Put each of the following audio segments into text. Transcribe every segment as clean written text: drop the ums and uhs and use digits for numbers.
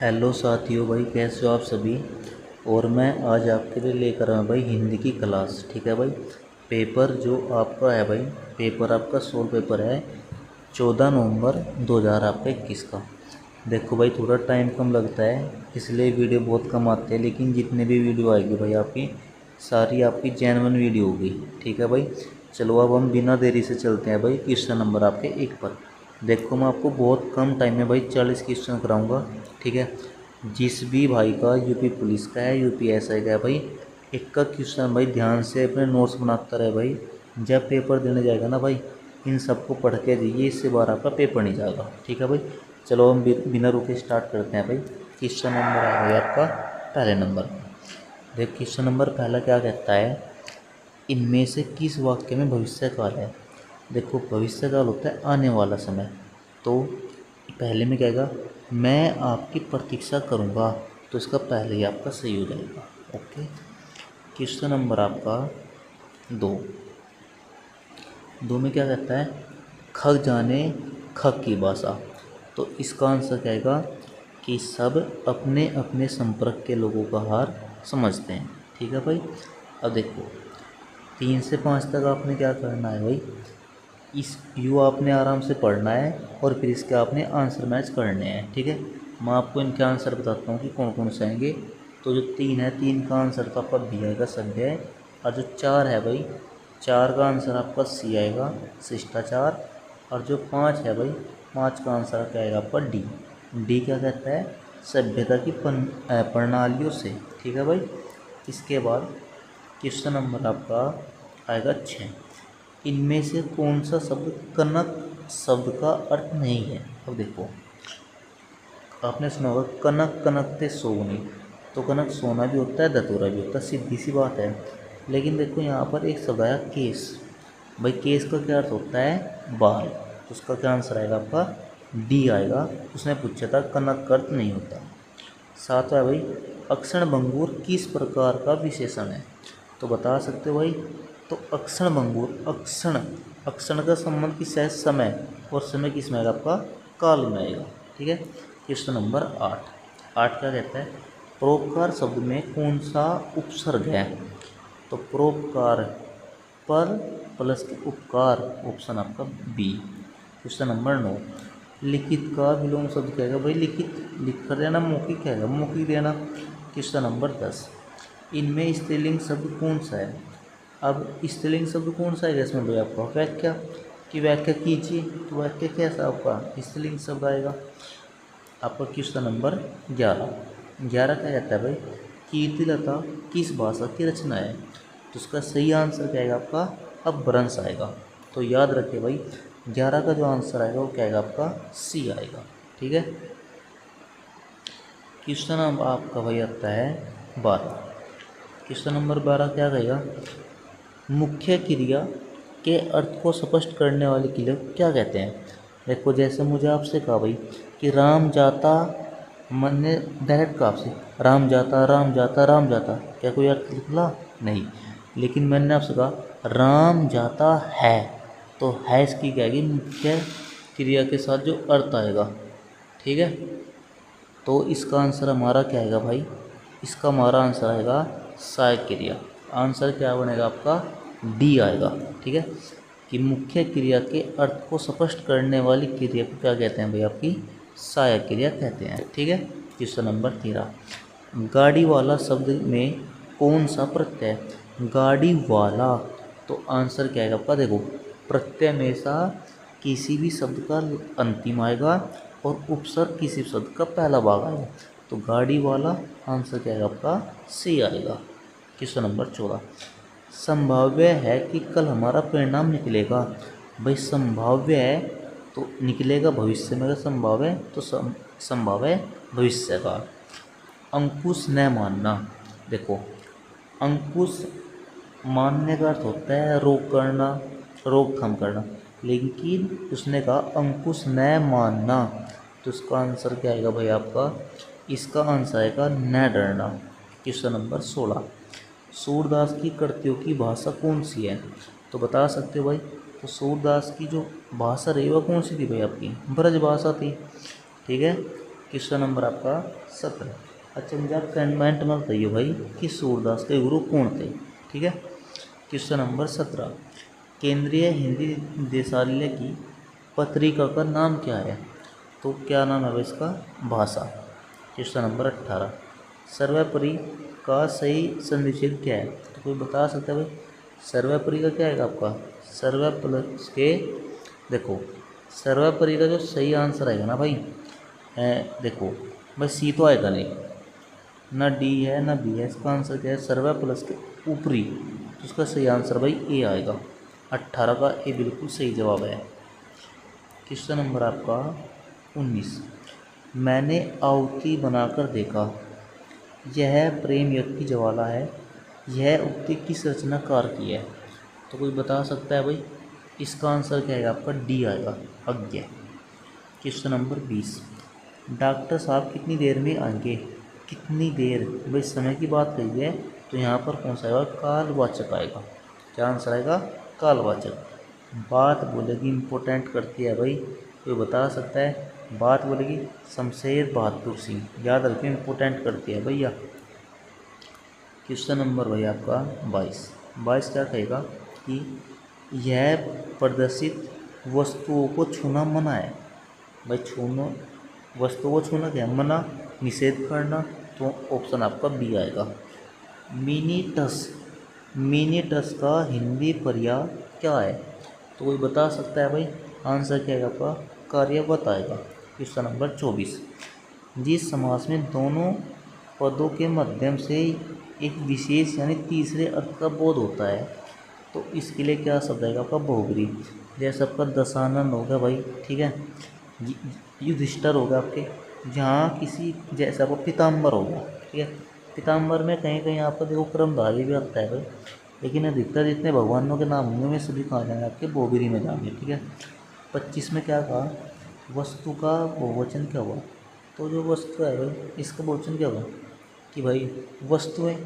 Hello साथियों, भाई कैसे हो आप सभी। और मैं आज आपके लिए लेकर आया भाई हिंदी की क्लास। ठीक है भाई। पेपर जो आपका है भाई, पेपर आपका सोल पेपर है 14 नवंबर 2000 आपका 21 का। देखो भाई, थोड़ा टाइम कम लगता है इसलिए वीडियो बहुत कम आते हैं, लेकिन जितने भी वीडियो आएगी भाई आपकी सारी आपकी जेन्युइन वीडियो होगी। ठीक है भाई। चलो अब हम बिना देरी से चलते हैं भाई क्वेश्चन नंबर आपके 1 पर। देखो मैं आपको बहुत कम टाइम में भाई 40 क्वेश्चन कराऊंगा। ठीक है। जिस भी भाई का यूपी पुलिस का है, यूपीएसआई का है भाई, एक का क्वेश्चन भाई ध्यान से अपने नोट्स बनाता रहे भाई। जब पेपर देने जाएगा ना भाई, इन सबको पढ़ के जाइए, इससे बार आपका पेपर नहीं जाएगा। ठीक है भाई। चलो हम बिना रुके स्टार्ट करते हैं भाई। क्वेश्चन नंबर आ गया आपका पहले नंबर में। देख क्वेश्चन नंबर पहला क्या कहता है, इनमें से किस वाक्य में भविष्य काल है। देखो भविष्य काल होता है आने वाला समय। तो पहले में कहेगा मैं आपकी प्रतीक्षा करूंगा, तो इसका पहले ही आपका सही हो जाएगा। ओके। क्वेश्चन नंबर आपका दो। दो में क्या कहता है, खग जाने खग की भाषा। तो इसका आंसर क्या आएगा कि सब अपने अपने संपर्क के लोगों का हार समझते हैं। ठीक है भाई। अब देखो 3 से 5 तक आपने क्या करना है भाई, इस यू आपने आराम से पढ़ना है और फिर इसके आपने आंसर मैच करने हैं। ठीक है। मैं आपको इनके आंसर बताता हूँ कि कौन कौन से आएंगे। तो जो 3 है, 3 का आंसर तो आपका बी आएगा, संज्ञा है। और जो 4 है भाई, 4 का आंसर आपका सी आएगा, शिष्टाचार। और जो 5 है भाई, 5 का आंसर क्या आएगा आपका डी। डी क्या कहता है, सभ्यता की प्रणालियों से। ठीक है भाई। इसके बाद क्वेश्चन नंबर आपका आएगा 6। इनमें से कौन सा शब्द कनक शब्द का अर्थ नहीं है। अब देखो आपने सुना होगा कनक कनकते सोनी। तो कनक सोना भी होता है, धतूरा भी होता है, सीधी सी बात है। लेकिन देखो यहाँ पर एक शब्द आया केस। भाई केस का क्या अर्थ होता है, बाल। तो उसका क्या आंसर आएगा आपका डी आएगा। उसने पूछा था कनक का अर्थ नहीं होता। सातवां भाई, अक्षण भंगुर किस प्रकार का विशेषण है। तो बता सकते हो भाई। तो अक्षण भंगुर, अक्षण अक्षण का संबंध किस है, समय। और समय किस में आएगा आपका काल में आएगा। ठीक है। Question number 8। 8 क्या कहता है, परोपकार शब्द में कौन सा उपसर्ग है। तो परोपकार पर प्लस के उपकार, ऑप्शन आपका बी। Question number 9। लिखित का विलोम शब्द क्या है भाई, लिखित लिख कर देना, मौखिक क्या है मौखिक देना। Question number 10। इनमें स्त्रीलिंग शब्द कौन सा है। अब स्त्रीलिंग शब्द कौन सा है इसमें भाई आपका व्याख्या की व्याख्या कीजिए। तो वाक्य कैसा आपका स्त्रीलिंग शब्द आएगा आपका। Question number 11। 11 क्या कहता है भाई, कीर्तिलता किस भाषा की रचना है। तो उसका सही आंसर क्या आएगा आपका अपभ्रंश आएगा। तो याद रखिए भाई 11 का जो आंसर आएगा वो क्या आएगा आपका सी आएगा। ठीक है। क्वेश्चन अब आपका भाई आता है 12। क्वेश्चन नंबर 12 क्या कहेगा, मुख्य क्रिया के अर्थ को स्पष्ट करने वाली क्रिया क्या कहते हैं। देखो जैसे मुझे आपसे कहा भाई कि राम जाता, मैंने डायरेक्ट कहा आपसे राम जाता राम जाता राम जाता, क्या कोई अर्थ निकला नहीं। लेकिन मैंने आपसे कहा राम जाता है, तो है इसकी क्या आएगी मुख्य क्रिया के साथ जो अर्थ आएगा। ठीक है। तो इसका आंसर हमारा क्या आएगा भाई, इसका हमारा आंसर आएगा सहायक क्रिया। आंसर क्या बनेगा आपका डी आएगा। ठीक है। कि मुख्य क्रिया के अर्थ को स्पष्ट करने वाली क्रिया को क्या कहते हैं भाई, आपकी सहायक क्रिया कहते हैं। ठीक है। Question number 13। गाड़ी वाला शब्द में कौन सा प्रत्यय है, गाड़ी वाला। तो आंसर क्या आएगा आपका, देखो प्रत्यय हमेशा किसी भी शब्द का अंतिम आएगा और उपसर्ग किसी शब्द का पहला भाग आएगा। तो गाड़ी वाला आंसर क्या आएगा आपका सी आएगा। Question number 14। संभाव्य है कि कल हमारा परिणाम निकलेगा। भाई संभाव्य है तो निकलेगा भविष्य में, अगर संभाव्य है तो संभाव्य भविष्य का। अंकुश न मानना। देखो अंकुश मानने का अर्थ होता है रोक करना, रोकथाम करना। लेकिन उसने कहा अंकुश न मानना, तो इसका आंसर क्या आएगा भाई आपका, इसका आंसर आएगा न डरना। Question number 16। सूरदास की कृतियों की भाषा कौन सी है। तो बता सकते हो भाई। तो सूरदास की जो भाषा रही वह कौन सी थी भाई, आपकी ब्रज भाषा थी। ठीक है। क्वेश्चन नंबर आपका 17। अच्छा मुझे आप कमेंट में बताइए भाई कि सूरदास के गुरु कौन थे। ठीक है। क्वेश्चन नंबर 17, केंद्रीय हिंदी निदेशालय की पत्रिका का नाम क्या है। तो क्या नाम है भाई इसका, भाषा। क्वेश्चन नंबर 18, सर्वोपरि का सही संधिच्छेद क्या है। तो कोई बता सकता है भाई सर्वोपरि का क्या है आपका, सर्व प्लस के, देखो सर्वोपरि का जो सही आंसर आएगा ना भाई, देखो भाई सी तो आएगा नहीं, ना डी है ना बी है, इसका आंसर क्या है, सर्व प्लस के ऊपरी, तो इसका सही आंसर भाई ए आएगा। 18 का ए बिल्कुल सही जवाब है। क्वेश्चन नंबर आपका 19, मैंने आहुति बनाकर देखा, यह प्रेम युग की ज्वाला है, यह उक्ति किस रचनाकार की है। तो कोई बता सकता है भाई, इसका आंसर क्या आएगा आपका, डी आएगा, अज्ञे। क्वेश्चन नंबर 20, डॉक्टर साहब कितनी देर में आएंगे। कितनी देर, भाई समय की बात कही है तो यहाँ पर कौन सा आएगा, कालवाचक आएगा। क्या आंसर आएगा, कालवाचक। बात बोलेगी इम्पोर्टेंट करती है भाई, कोई बता सकता है, बात बोलेगी शमशेर बहादुर सिंह, याद रखिए इम्पोर्टेंट करती है भैया। क्वेश्चन नंबर भाई आपका 22 क्या कहेगा कि यह प्रदर्शित वस्तुओं को छूना मना है। भाई छूना, वस्तुओं को छूना क्या है, मना, निषेध करना, तो ऑप्शन आपका बी आएगा। मिनीटस, मिनीटस का हिंदी पर्याय क्या है। तो कोई बता सकता है भाई, आंसर क्या आएगा आपका, कार्यवत आएगा। क्वेश्चन नंबर 24, जिस समास में दोनों पदों के माध्यम से एक विशेष यानी तीसरे अर्थ का बोध होता है, तो इसके लिए क्या शब्द आएगा आपका, बहुब्रीहि। जैसे आपका दशानन हो गया भाई, ठीक है, युधिष्ठिर हो गया आपके, जहाँ किसी जैसे आपको पीताम्बर हो गया, ठीक है, पीताम्बर में कहीं कहीं आपका देखो क्रमधारी भी आता है भाई, लेकिन अधिकतर जितने भगवानों के नाम होंगे वे सभी कहाँ जाएंगे आपके, बहुब्रीहि में जाएंगे। ठीक है। 25 में क्या कहा, वस्तु का बहुवचन क्या हुआ। तो जो वस्तु है भाई इसका बहुवचन क्या हुआ कि भाई वस्तुएं,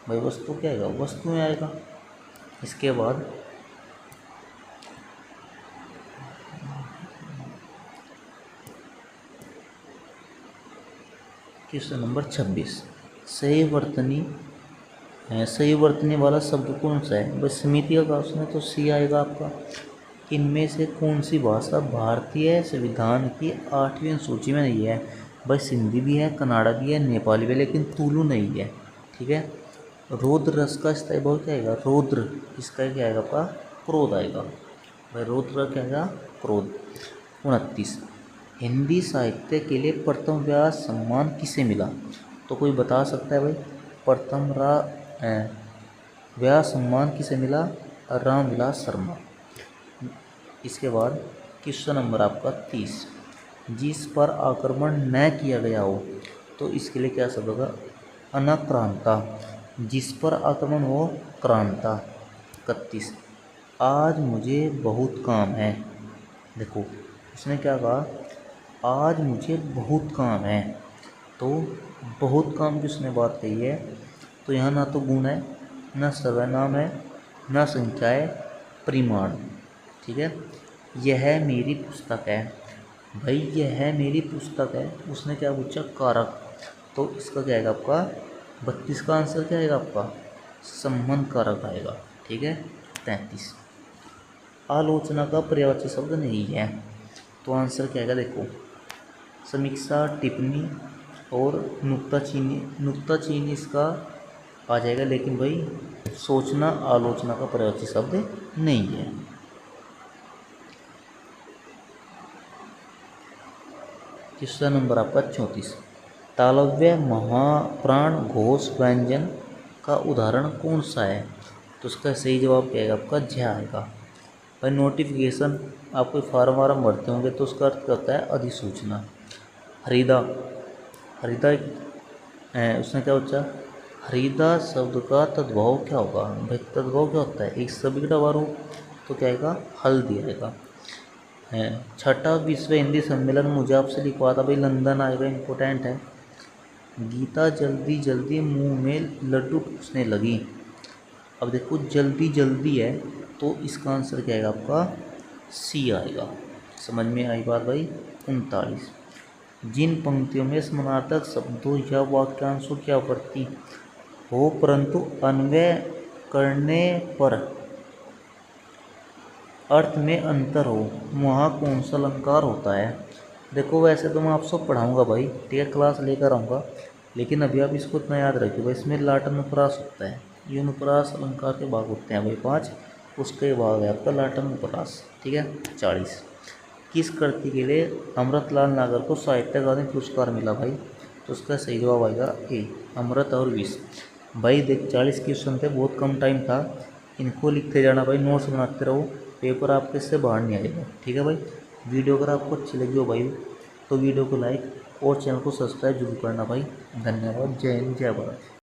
भाई वस्तु क्या आएगा, वस्तुएं आएगा। इसके बाद क्वेश्चन नंबर 26, सही वर्तनी, सही वर्तनी वाला शब्द कौन सा है। भाई समिति का क्वेश्चन है तो सी आएगा आपका। इनमें से कौन सी भाषा भारतीय संविधान की 8वीं अनुसूची में नहीं है। भाई सिंधी भी है, कन्नड़ा भी है, नेपाली भी है, लेकिन तुलु नहीं है। ठीक है। रौद्र रस का स्थायी बहु क्या आएगा, रौद्र, इसका क्या आएगा आपका, क्रोध आएगा। भाई रौद्र का क्या आएगा, क्रोध। 29, हिंदी साहित्य के लिए प्रथम व्यास सम्मान किसे मिला। तो कोई बता सकता है भाई, प्रथम व्यास सम्मान किसे मिला, रामविलास शर्मा। इसके बाद क्वेश्चन नंबर आपका 30, जिस पर आक्रमण न किया गया हो, तो इसके लिए क्या शब्द होगा, अनाक्रांता, जिस पर आक्रमण हो क्रांता। 31, आज मुझे बहुत काम है। देखो उसने क्या कहा, आज मुझे बहुत काम है, तो बहुत काम की उसने बात कही है, तो यहाँ ना तो गुण है, ना सर्वनाम है, ना संख्या है, परिमाण। ठीक है। यह मेरी पुस्तक है, भाई यह मेरी पुस्तक है, उसने क्या पूछा, कारक, तो इसका क्या आएगा आपका, 32 का आंसर क्या आएगा आपका, संबंध कारक आएगा। ठीक है। 33, आलोचना का पर्यायवाची शब्द नहीं है, तो आंसर क्या आएगा, देखो समीक्षा, टिप्पणी और नुक्ताचीनी, नुक्ताचीनी इसका आ जाएगा, लेकिन भाई सोचना आलोचना का पर्यायवाची शब्द नहीं है। क्वेश्चन नंबर आपका 34, तालव्य महाप्राण घोष व्यंजन का उदाहरण कौन सा है। तो उसका सही जवाब क्या आएगा आपका, झ आएगा। भाई नोटिफिकेशन आप कोई फार्म वार्म भरते होंगे तो उसका अर्थ क्या होता है, अधिसूचना। हरिदा, हरिदा उसने क्या पूछा, हरिदा शब्द का तद्भव क्या होगा। भाई तद्भव क्या होता है, एक शब्द का रूप, तो क्या आएगा, हल्दी आएगा। छठा विश्व हिंदी सम्मेलन मुझे आपसे लिखवा था, भाई लंदन आएगा, इम्पोर्टेंट है। गीता जल्दी जल्दी मुंह में लड्डू ठूसने लगी। अब देखो जल्दी जल्दी है, तो इसका आंसर क्या आएगा आपका, सी आएगा। समझ में आई बात भाई। 39, जिन पंक्तियों में समानार्थक शब्दों या वाक्यांशों की आवृत्ति हो परंतु अन्वय करने पर अर्थ में अंतर हो, वहाँ कौन सा अलंकार होता है। देखो वैसे तो मैं आपको पढ़ाऊँगा भाई, ठीक है, क्लास लेकर आऊँगा, लेकिन अभी आप इसको इतना याद रखिए भाई, इसमें लाट अनुप्रास होता है। ये अनुप्रास अलंकार के भाग होते हैं भाई 5, उसके भाग है आपका लाट अनुप्रास, ठीक है। 40 किस कृति के लिए अमृतलाल नागर को साहित्य अकादमी पुरस्कार मिला भाई, तो उसका सही जवाब आएगा ए, अमृत और विष। भाई देख 40 क्वेश्चन थे, बहुत कम टाइम था, इनको लिखते जाना भाई, नोट्स बनाते रहो, पेपर आपके से बाहर नहीं आएगा, ठीक है भाई। वीडियो अगर आपको अच्छी लगी हो भाई तो वीडियो को लाइक और चैनल को सब्सक्राइब जरूर करना भाई। धन्यवाद। जय हिंद, जय भारत।